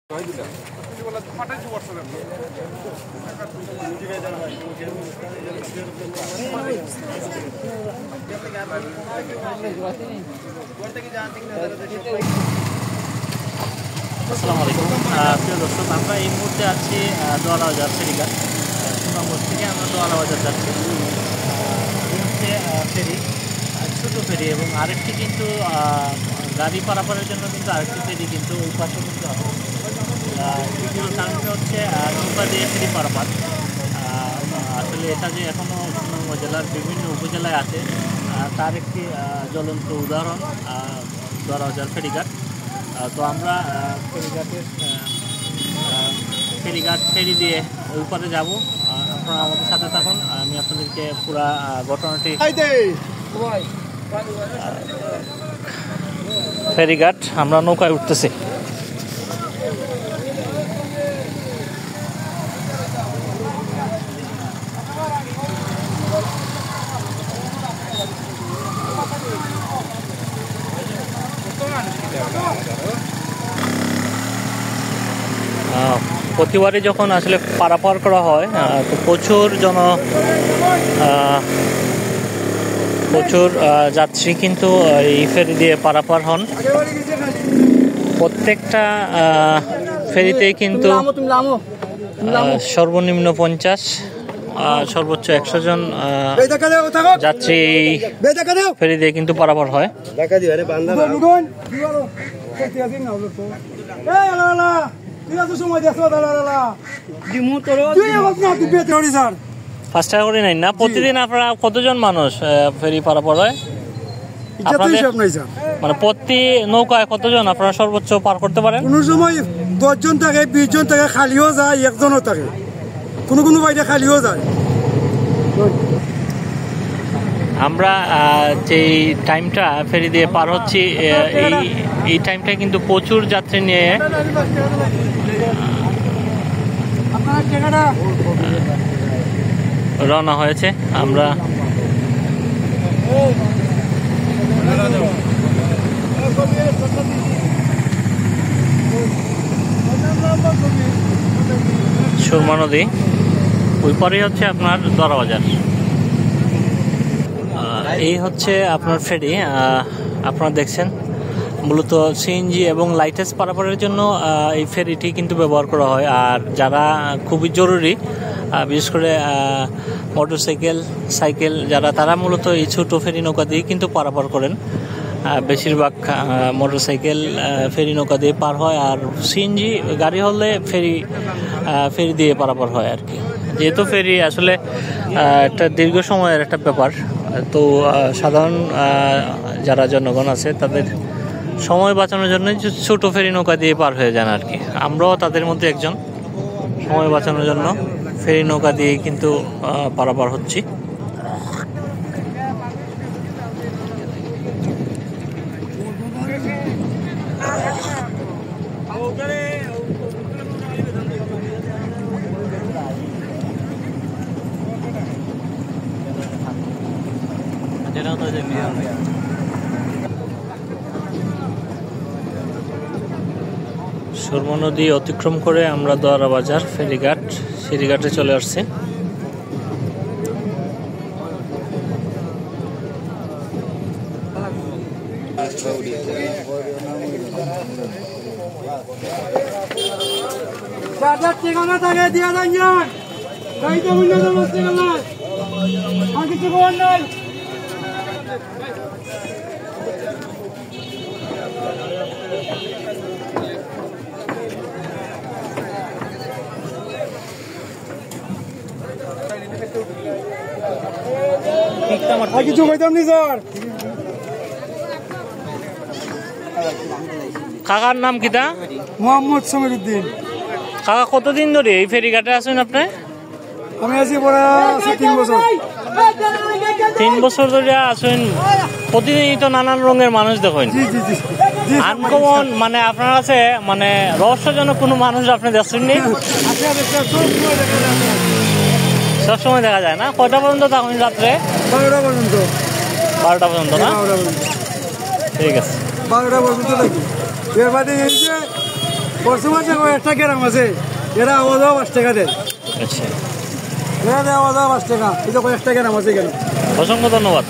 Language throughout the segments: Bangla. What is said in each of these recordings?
আসসালামু আলাইকুম প্রিয় দর্শক, আমরা এই মুহূর্তে আছি দোয়ারা বাজার ফেরিঘাট। সুনামগঞ্জ থেকে আমরা দোয়ারা বাজার যাচ্ছি। এই হচ্ছে ফেরি, ছোটো ফেরি, এবং আরেকটি কিন্তু গাড়ি পারাপারের জন্য কিন্তু আরেকটি ফেরি কিন্তু ওই পাশে কিন্তু আছে। এগুলোর কারণটা হচ্ছে নৌকা দিয়ে ফেরি পারাপার। আসলে এটা যে এখনও সুনামগঞ্জ জেলার বিভিন্ন উপজেলায় আছে তার একটি জ্বলন্ত উদাহরণ দোয়ারা বাজার ফেরিঘাট। তো আমরা ফেরি দিয়ে ওই পারে যাব। আপনারা আমাদের সাথে থাকুন, আমি আপনাদেরকে পুরা ঘটনাটি। ফেরিঘাট, আমরা নৌকায় উঠতেছি। প্রতিবারই যখন আসলে পারাপার করা হয় তো প্রচুর যাত্রী কিন্তু এই ফেরি দিয়ে পারাপার হন। প্রত্যেকটা ফেরিতেই কিন্তু সর্বনিম্ন 50 সর্বোচ্চ 100 জন যাত্রী ফেরি দিয়ে কিন্তু পারাপার হয়। না প্রতিদিন আপনারা কতজন মানুষ ফেরি পারাপার হয়? মানে প্রতি নৌকায় কতজন আপনারা সর্বোচ্চ পার করতে পারেন? কোন সময় 10 জন থাকে, 20 জন থাকে, খালিও যায়, একজনও থাকে, কোনো বাইরে খালিও যায়। আমরা যে টাইমটা ফেরি দিয়ে পার হচ্ছি এই টাইমটা কিন্তু প্রচুর যাত্রী নিয়ে রওনা হয়েছে। আমরা সুরমা নদী, ওই পরেই হচ্ছে আপনার দোয়ারা বাজার। এই হচ্ছে আপনার ফেরি, আপনারা দেখছেন। মূলত সিএনজি এবং লাইটেস পারাপারের জন্য এই ফেরিটি কিন্তু ব্যবহার করা হয়। আর যারা খুবই জরুরি, বিশেষ করে মোটরসাইকেল, সাইকেল যারা, তারা মূলত এই ছোটো ফেরি নৌকা দিয়ে কিন্তু পারাপার করেন। বেশিরভাগ মোটরসাইকেল ফেরি নৌকা দিয়ে পার হয়, আর সিএনজি গাড়ি হলে ফেরি দিয়ে পারাপার হয় আর কি। যেহেতু ফেরি আসলে একটা দীর্ঘ সময়ের একটা ব্যাপার, তো সাধারণ যারা জনগণ আছে তাদের সময় বাঁচানোর জন্য ছোটো ফেরি নৌকা দিয়ে পার হয়ে যান আর কি। আমরাও তাদের মধ্যে একজন। সময় বাঁচানোর জন্য ফেরি নৌকা দিয়ে কিন্তু পারাপার হচ্ছি। সুরমা নদী অতিক্রম করে আমরা দোয়ারা বাজার ফেরিঘাটে চলে আসছি। কিছু কইতাম নি স্যার। কাকার নাম কিটা? মোহাম্মদ সমীরউদ্দিন। কাকা কতদিন ধরে এই ফেরিঘাটে আছেন আপনি? আমি আছি পরে 3 বছর। 3 বছর ধরে আছেন। প্রতিদিনই তো নানান রঙের মানুষ দেখেন। আনকমন, মানে আপনার কাছে মানে রহস্যজনক কোনো মানুষ আপনি দেখছেননি? সবসময় দেখা যায় না? কয়টা পর্যন্ত তখন রাত্রে? 12টা পর্যন্ত। 12টা পর্যন্ত না? ঠিক আছে, 12টা পর্যন্ত থাকি। এর বাদে এই যে বর্তমানে একটা গ্রাম আছে এরা আওয়াজ 5 টাকা দেয়। আচ্ছা, এরা দেয় আওয়াজ 5 টাকা, এটা একটা গ্রাম আছে এখানে। অসংখ্য ধন্যবাদ।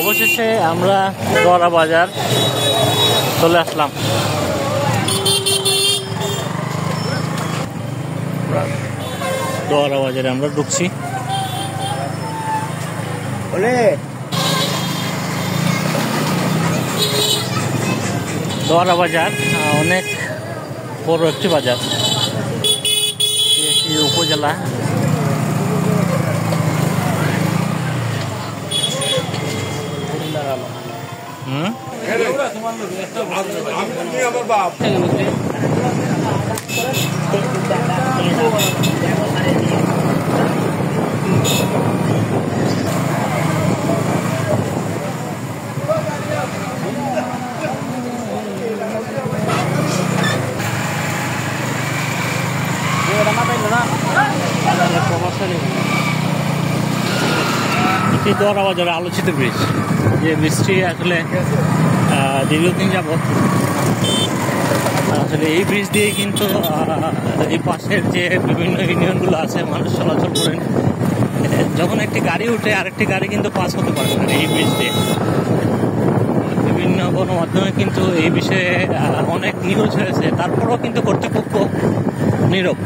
অবশেষে আমরা দোয়ারা বাজার চলে আসলাম। দোয়ারা বাজারে আমরা ঢুকছি। দোয়ারা বাজার অনেক বড় একটি বাজার, একটি উপজেলা। এটি দোয়ারা বাজারে আলোচিত ব্রিজ, যে ব্রিজটি আসলে দীর্ঘদিন যাবৎ আসলে এই ব্রিজ দিয়ে কিন্তু এই পাশের যে বিভিন্ন ইউনিয়নগুলো আছে মানুষ চলাচল করেন। যখন একটি গাড়ি উঠে আরেকটি গাড়ি কিন্তু পাস হতে পারে না এই ব্রিজ দিয়ে। বিভিন্ন গণমাধ্যমে কিন্তু এই বিষয়ে অনেক নিউজ হয়েছে, তারপরেও কিন্তু কর্তৃপক্ষ নীরব।